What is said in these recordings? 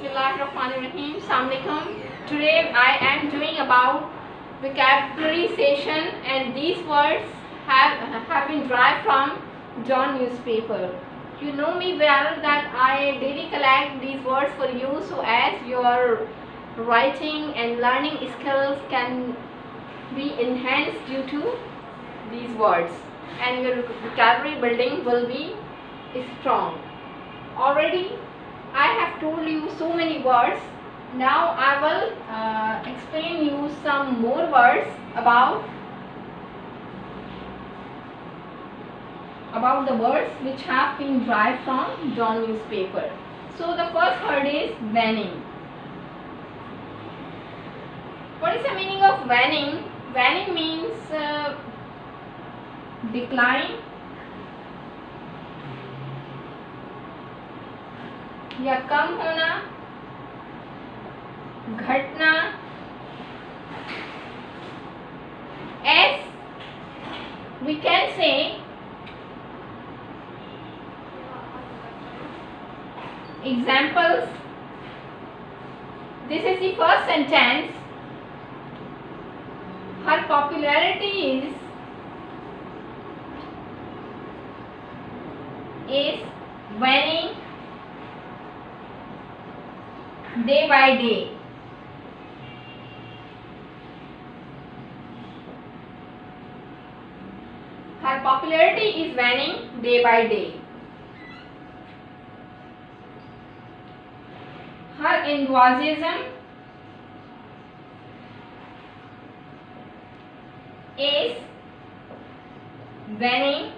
Bismillahirrahmanirrahim. Assalamualaikum. Today I am doing about vocabulary session, and these words have been derived from Dawn newspaper. You know me well that I daily collect these words for you, so as your writing and learning skills can be enhanced due to these words, and your vocabulary building will be strong. Already I have told you so many words. Now I will explain you some more words about the words which have been derived from Dawn newspaper. So the first word is waning. What is the meaning of waning? Waning means decline या कम होना, घटना. As we can say, examples. This is the first sentence. Her popularity is waning day by day. Her popularity is waning day by day. Her enthusiasm is waning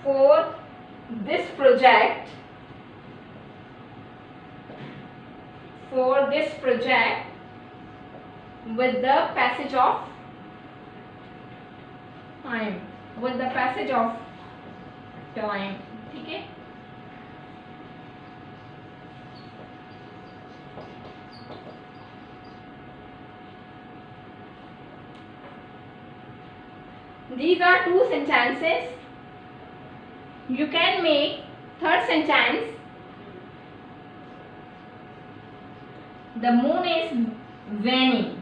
for this project. With the passage of time. ठीक है. These are two sentences. You can make third sentence. The moon is waning.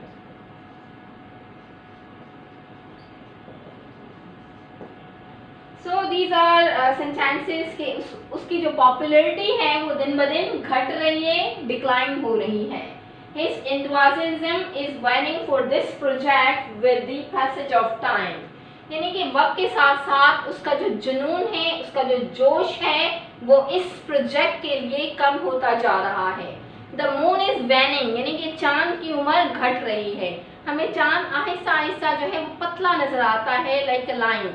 So these are sentences के उसकी जो popularity है वो दिन ब दिन घट रही है, डिक्लाइन हो रही है. His enthusiasm is waning for this project with the passage of time. यानी कि वक्त के साथ साथ उसका जो जुनून है, उसका जो जोश है, वो इस प्रोजेक्ट के लिए कम होता जा रहा है. द मून इज वैनिंग यानी कि चांद की उम्र घट रही है. हमें चांद आहिस्ता आहिस्ता जो है वो पतला नजर आता है, लाइक अ लाइन.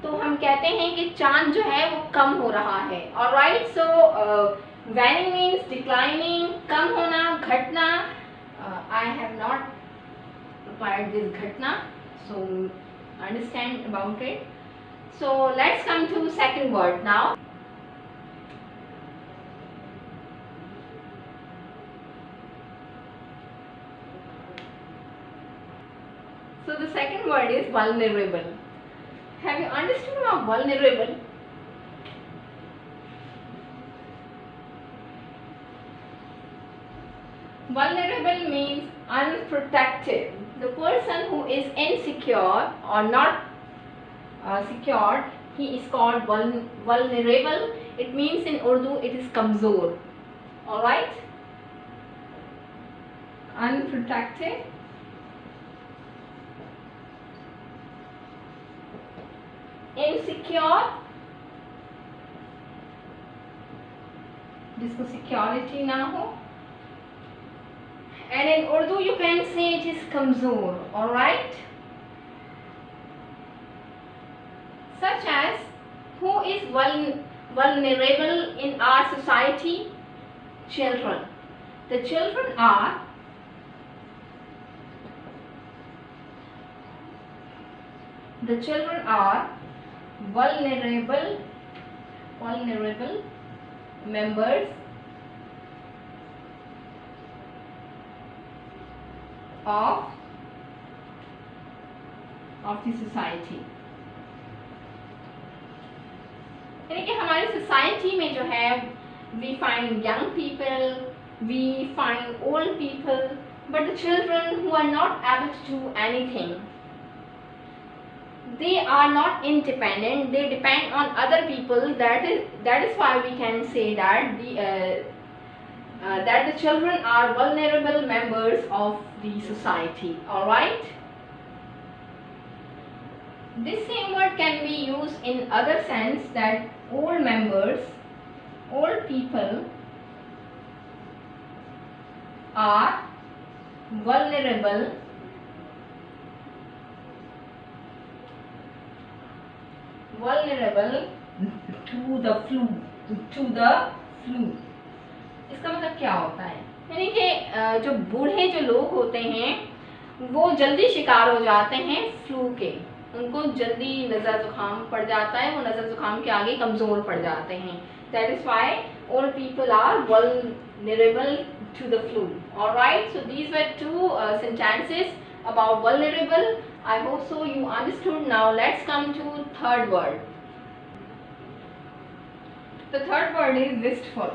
तो हम कहते हैं कि चांद जो है वो कम हो रहा है. Alright. So waning means declining, कम होना, घटना. I have not required this घटना, so understand about it. So let's come to second word now. So the second word is vulnerable. Have you understood about vulnerable? Vulnerable means unprotected. The person who is insecure or not secured, he is called vulnerable. It means in Urdu it is kamzor. Alright? Unprotected. Insecure, जिसको security ना हो. And in Urdu you can say it is kamzor. Alright. Such as, who is vulnerable in our society? Children. The children are vulnerable members of the society. यानी कि हमारी society में जो है we find young people, we find old people, but the children who are not able to do anything, they are not independent, they depend on other people. That is why we can say that the children are vulnerable members of the society. All right. This same word can be used in other sense, that old members, old people are vulnerable to the flu. इसका मतलब क्या होता है? यानी कि जो बूढ़े जो लोग होते हैं वो जल्दी शिकार हो जाते हैं फ्लू के, उनको जल्दी नज़र जुकाम पड़ जाता है, वो नज़र जुकाम के आगे कमज़ोर पड़ जाते हैं. That is why old people are vulnerable to the flu. Alright, so these were two sentences about vulnerable. I hope so you understood. Now let's come to third word. The third word is wistful.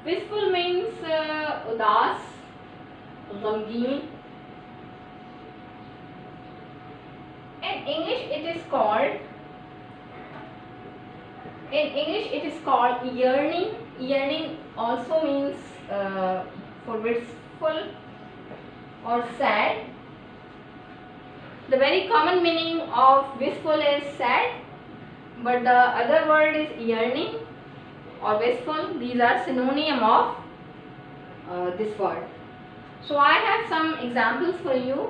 Wistful means उदास, गमगीन. In English it is called yearning. Yearning also means for wistful or sad. The very common meaning of wistful is sad, but the other word is yearning or wistful. These are synonym of this word. So I have some examples for you.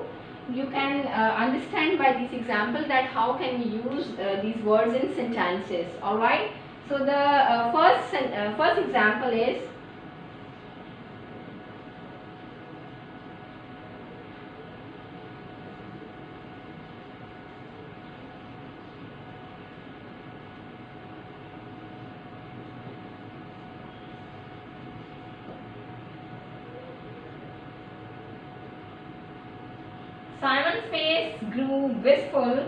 You can understand by this example that how can we use these words in sentences. All right. So the first example is Simon's face grew wistful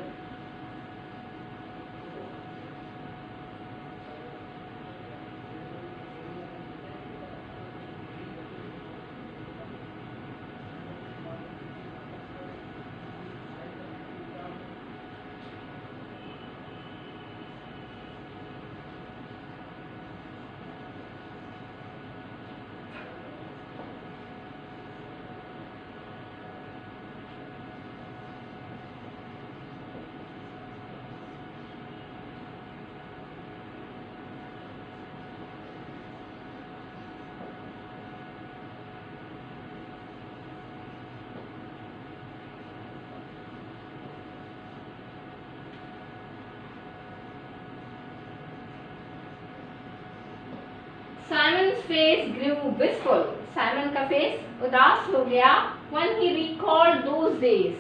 Simon's face grew wistful. Simon का face उदास हो गया when he recalled those days.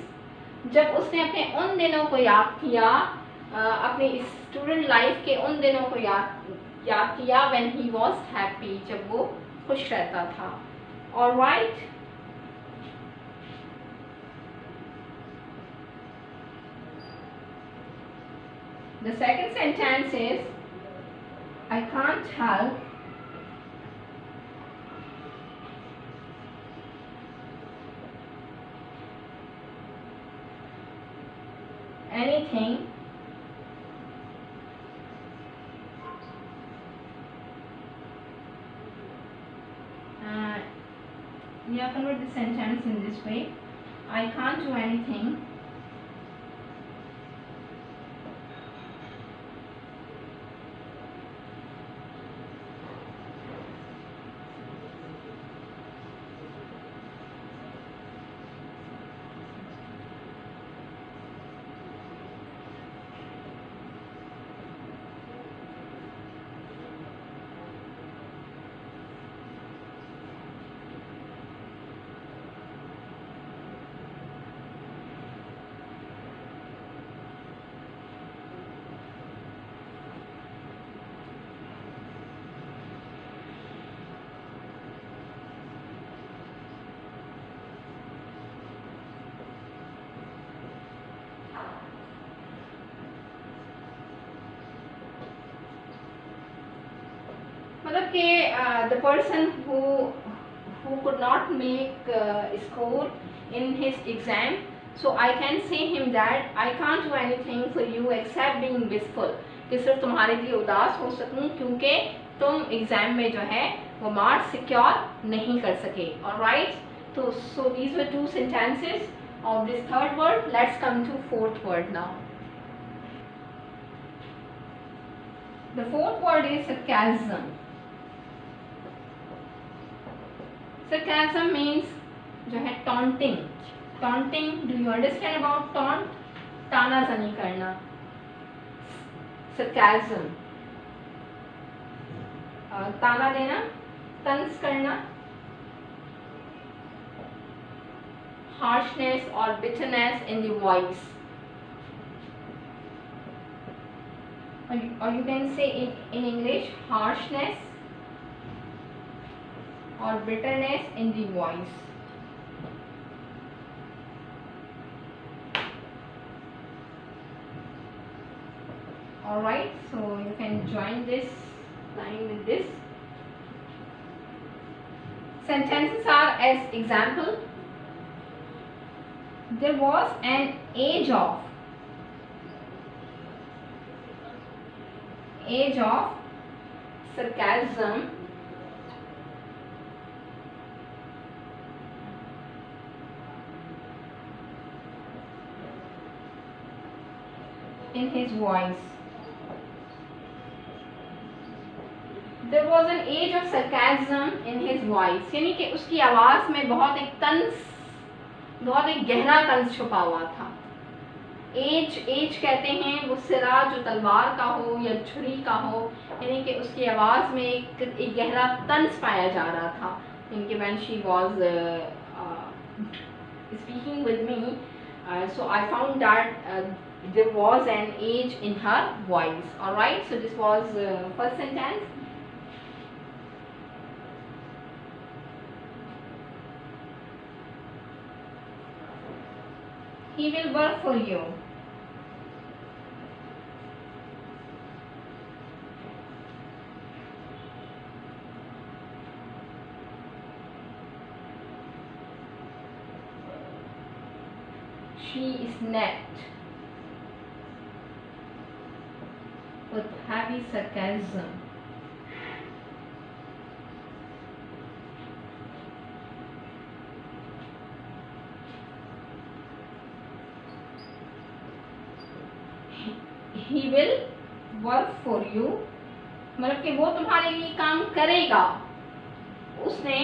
जब उसने अपने उन दिनों को याद किया, अपने स्टूडेंट लाइफ के उन दिनों को याद किया when he was happy, जब वो खुश रहता था. All right. The second sentence is I can't help anything we have convert the sentence in this way. I can't do anything मतलब कि the person who could not make score in his exam, so I can say him that I can't do anything for you except being wistful, कि सिर्फ तुम्हारे लिए उदास हो सकूं क्योंकि तुम एग्जाम में जो है वो मार्क्स सिक्योर नहीं कर सके. ऑलराइट, तो so these were two sentences of this third word. Let's come to fourth word now. The fourth word is sarcasm. Sarcasm means जो है taunting. Taunting, do you understand about taunt? तानाज़नी करना. Sarcasm, ताना देना, तंज करना. Harshness or bitterness in the voice. Or you can say in English, harshness or bitterness in the voice. Alright, so you can join this line with this. Sentences are as example. There was an age of sarcasm in his voice. There was an age of sarcasm in his voice, यानी कि उसकी आवाज़ में बहुत एक गहरा तंज छुपा हुआ था. एज कहते हैं वो सिरा जो तलवार का हो या छुरी का हो, यानी कि उसकी आवाज़ में एक गहरा तंज पाया जा रहा था. यानी कि when she was speaking with me, so I found that there was an age in her voice. Alright, so this was first sentence. He will work for you. She snapped with heavy sarcasm. He will work for you, मतलब कि वो तुम्हारे लिए काम करेगा. उसने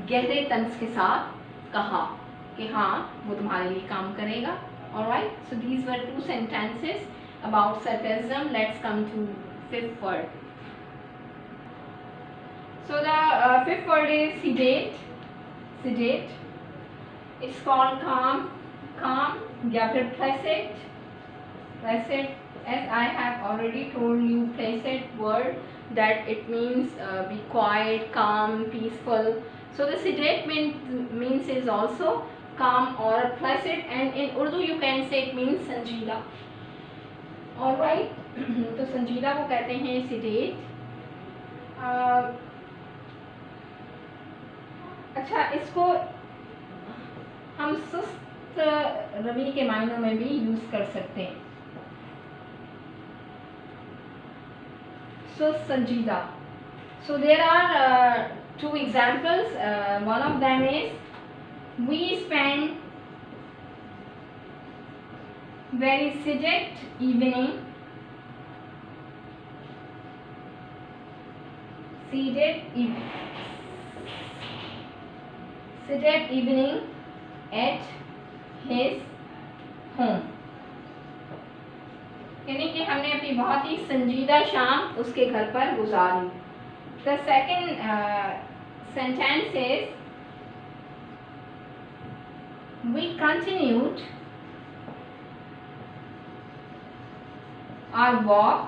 गहरे तंज के साथ कहा कि हाँ वो तुम्हारे लिए काम करेगा. Alright, so these were two sentences about sarcasm. Let's come to fifth word. So the fifth word is sedate. Sedate. It's called calm या फिर placid. Placid, as I have already told you, placid word that it means be quiet, calm, peaceful. So the sedate means is also calm or placid, and in Urdu you can say it means संजीदा. Alright, तो संजीदा को कहते हैं sedate. अच्छा, इसको हम सुस्त रवि के मायनों में भी यूज कर सकते हैं. So संजीदा. So there are two examples. One of them is we spend very sedate evening. Sedate evening at his home. यानी कि हमने अपनी बहुत ही संजीदा शाम उसके घर पर गुजारी. The second sentence is we continued our walk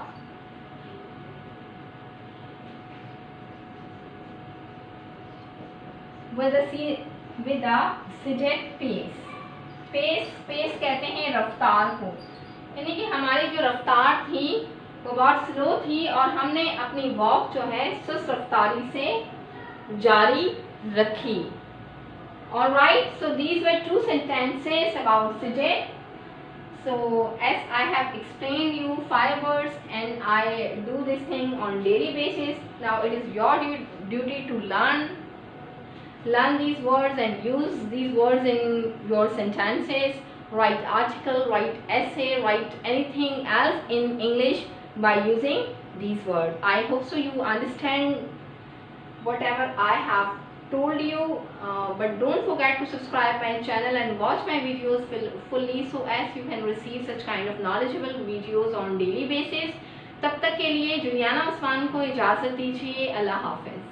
with a sedate pace. Pace कहते हैं रफ्तार को, यानी कि हमारी जो रफ्तार थी वो बहुत स्लो थी और हमने अपनी वॉक जो है सुस्त रफ्तारी से जारी रखी. Alright, so these were two sentences about Sujay. So as I have explained you 5 words and I do this thing on daily basis, now it is your duty to learn these words and use these words in your sentences. Write article, write essay, write anything else in English by using these words. I hope so you understand whatever I have told you, but don't forget to subscribe my channel and watch my videos fully so as you can receive such kind of knowledgeable videos on daily basis. तब तक के लिए Juliana Usman को इजाज़त दीजिए. अल्लाह हाफ़िज़.